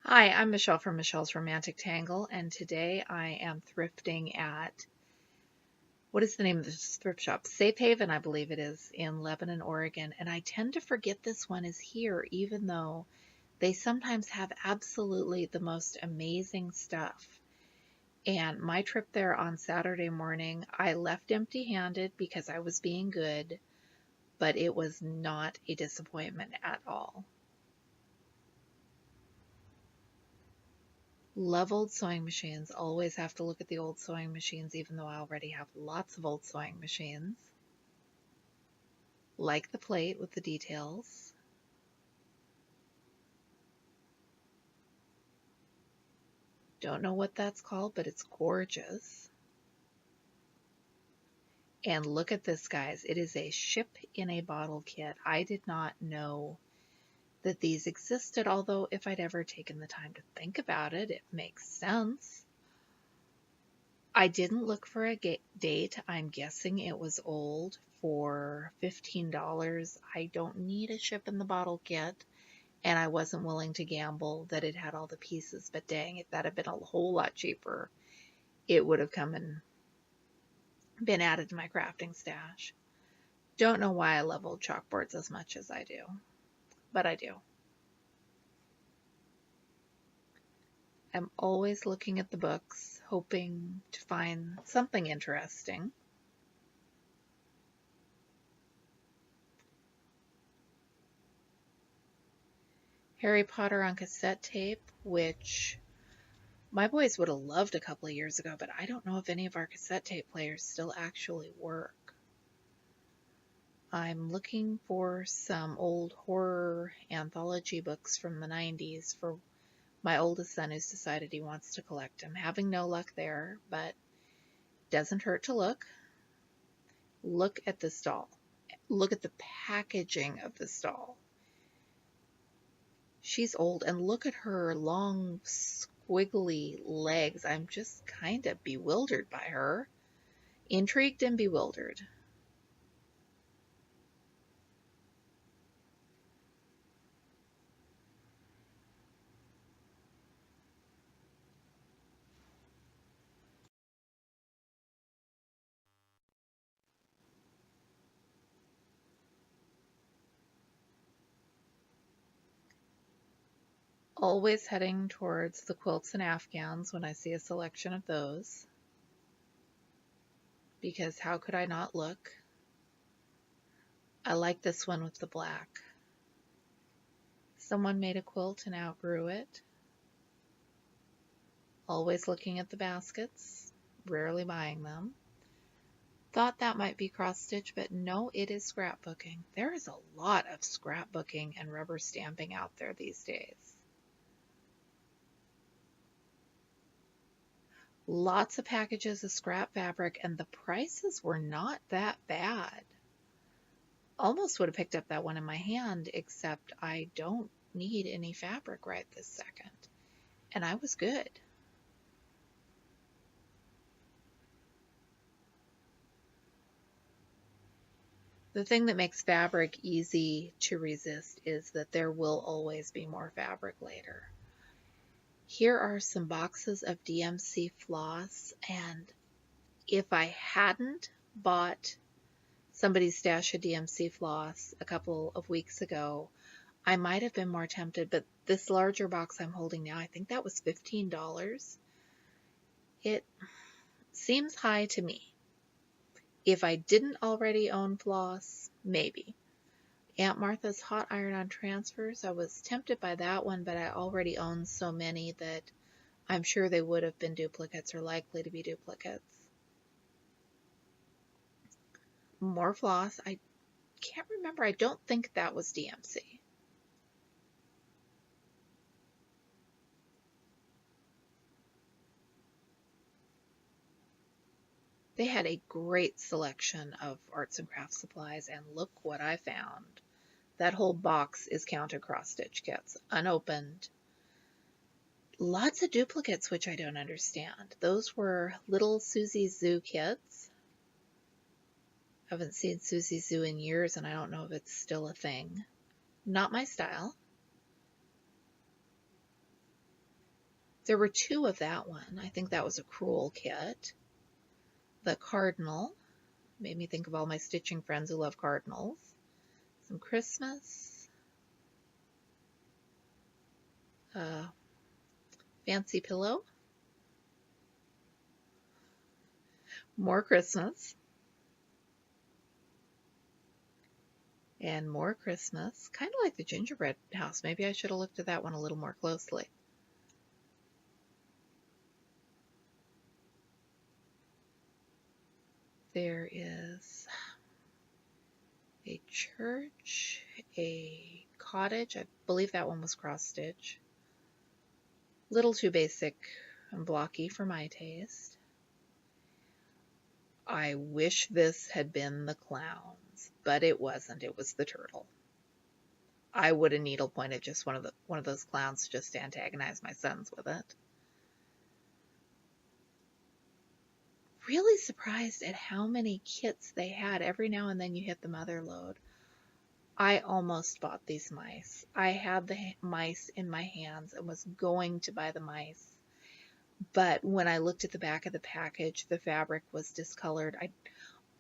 Hi, I'm Michelle from Michelle's Romantic Tangle, and today I am thrifting at, what is the name of this thrift shop? Safe Haven, I believe it is, in Lebanon, Oregon. And I tend to forget this one is here, even though they sometimes have absolutely the most amazing stuff. And my trip there on Saturday morning, I left empty-handed because I was being good, but it was not a disappointment at all. Love old sewing machines. Always have to look at the old sewing machines, even though I already have lots of old sewing machines. Like the plate with the details. Don't know what that's called, but it's gorgeous. And look at this, guys. It is a ship in a bottle kit. I did not know that these existed, although if I'd ever taken the time to think about it, it makes sense. I didn't look for a date. I'm guessing it was old for $15. I don't need a ship in the bottle kit, and I wasn't willing to gamble that it had all the pieces, but dang, if that had been a whole lot cheaper, it would have come and been added to my crafting stash. Don't know why I love old chalkboards as much as I do, but I do. I'm always looking at the books, hoping to find something interesting. Harry Potter on cassette tape, which my boys would have loved a couple of years ago, but I don't know if any of our cassette tape players still actually work. I'm looking for some old horror anthology books from the 90s for my oldest son who's decided he wants to collect them. Having no luck there, but doesn't hurt to look. Look at this doll. Look at the packaging of this doll. She's old, and look at her long, squiggly legs. I'm just kind of bewildered by her. Intrigued and bewildered. Always heading towards the quilts and afghans when I see a selection of those, because how could I not look? I like this one with the black. Someone made a quilt and outgrew it. Always looking at the baskets, rarely buying them. Thought that might be cross-stitch, but no, it is scrapbooking. There is a lot of scrapbooking and rubber stamping out there these days. Lots of packages of scrap fabric, and the prices were not that bad. Almost would have picked up that one in my hand, except I don't need any fabric right this second. And I was good. The thing that makes fabric easy to resist is that there will always be more fabric later. Here are some boxes of DMC floss, and if I hadn't bought somebody's stash of DMC floss a couple of weeks ago, I might have been more tempted, but this larger box I'm holding now, I think that was $15. It seems high to me. If I didn't already own floss, maybe. Aunt Martha's hot iron-on transfers, I was tempted by that one, but I already own so many that I'm sure they would have been duplicates or likely to be duplicates. More floss. I can't remember. I don't think that was DMC. They had a great selection of arts and crafts supplies, and look what I found. That whole box is counted cross-stitch kits, unopened. Lots of duplicates, which I don't understand. Those were little Susie Zoo kits. I haven't seen Susie Zoo in years, and I don't know if it's still a thing. Not my style. There were two of that one. I think that was a Cruel kit. The Cardinal made me think of all my stitching friends who love cardinals. Some Christmas. Fancy pillow. More Christmas. And more Christmas. Kind of like the gingerbread house. Maybe I should have looked at that one a little more closely. There is a church, a cottage. I believe that one was cross stitch. Little too basic and blocky for my taste. I wish this had been the clowns, but it wasn't. It was the turtle. I would have needle pointed just one of those clowns just to antagonize my sons with it. Really surprised at how many kits they had. Every now and then you hit the mother lode. I almost bought these mice. I had the mice in my hands and was going to buy the mice. But when I looked at the back of the package, the fabric was discolored.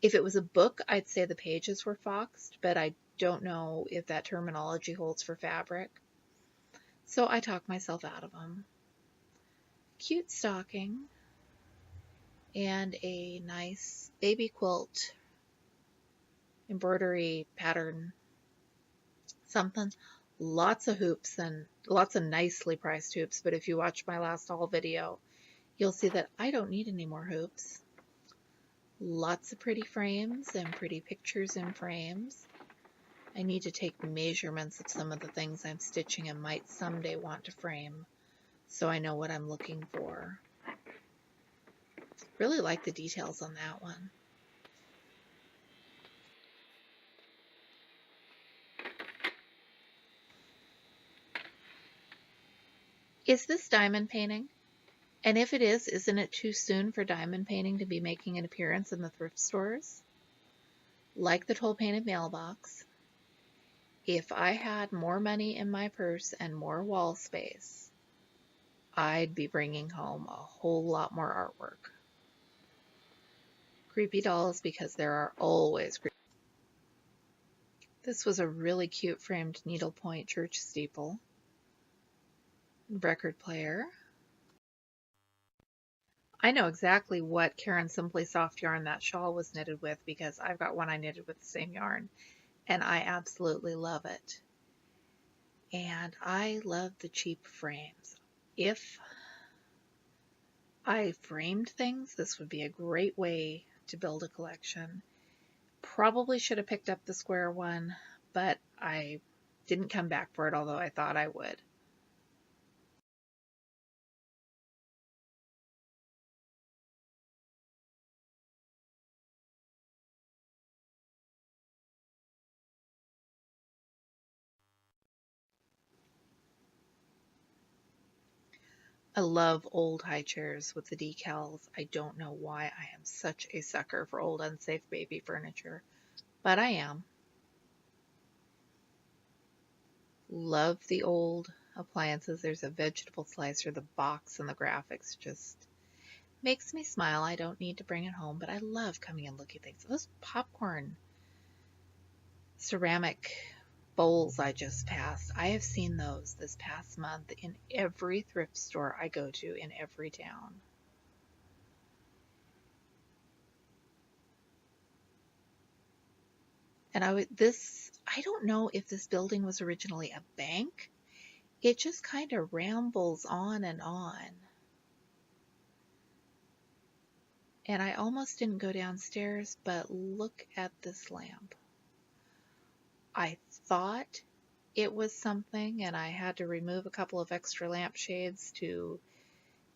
If it was a book, I'd say the pages were foxed, but I don't know if that terminology holds for fabric. So I talked myself out of them. Cute stocking. And a nice baby quilt embroidery pattern. Something. Lots of hoops and lots of nicely priced hoops. But if you watch my last haul video, you'll see that I don't need any more hoops. Lots of pretty frames and pretty pictures in frames. I need to take measurements of some of the things I'm stitching and might someday want to frame so I know what I'm looking for. Really like the details on that one. Is this diamond painting? And if it is, isn't it too soon for diamond painting to be making an appearance in the thrift stores? Like the toll painted mailbox, if I had more money in my purse and more wall space, I'd be bringing home a whole lot more artwork. Creepy dolls, because there are always creepy. This was a really cute framed needlepoint church steeple. Record player. I know exactly what Karen Simply Soft yarn that shawl was knitted with because I've got one I knitted with the same yarn, and I absolutely love it. And I love the cheap frames. If I framed things, this would be a great way to build a collection. Probably should have picked up the square one, but I didn't come back for it, although I thought I would. I love old high chairs with the decals. I don't know why I am such a sucker for old unsafe baby furniture, but I am. Love the old appliances. There's a vegetable slicer. The box and the graphics just makes me smile. I don't need to bring it home, but I love coming and looking at things. Those popcorn ceramic bowls I just passed, I have seen those this past month in every thrift store I go to in every town. And I don't know if this building was originally a bank. It just kind of rambles on and on. And I almost didn't go downstairs, but look at this lamp. I thought it was something, and I had to remove a couple of extra lampshades to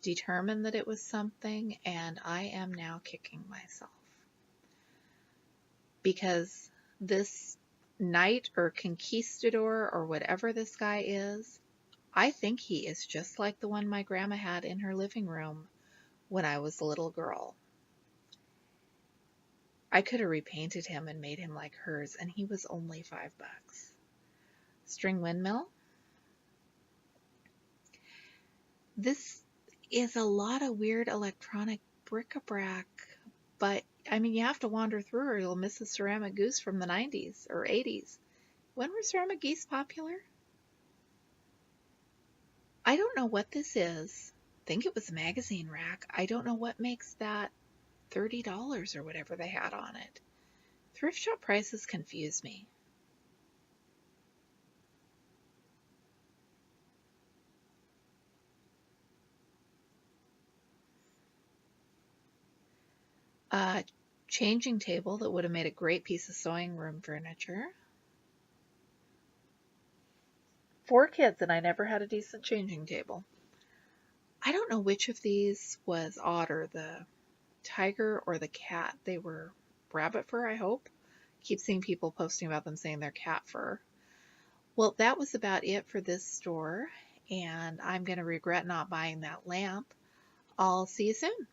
determine that it was something, and I am now kicking myself. Because this knight or conquistador or whatever this guy is, I think he is just like the one my grandma had in her living room when I was a little girl. I could have repainted him and made him like hers, and he was only $5. String windmill. This is a lot of weird electronic bric-a-brac, but I mean, you have to wander through or you'll miss a ceramic goose from the 90s or 80s. When were ceramic geese popular? I don't know what this is. I think it was a magazine rack. I don't know what makes that $30 or whatever they had on it. Thrift shop prices confuse me. A changing table that would have made a great piece of sewing room furniture. 4 kids and I never had a decent changing table. I don't know which of these was odder, the tiger or the cat. They were rabbit fur, I hope. Keep seeing people posting about them saying they're cat fur. Well, that was about it for this store, and I'm going to regret not buying that lamp. I'll see you soon.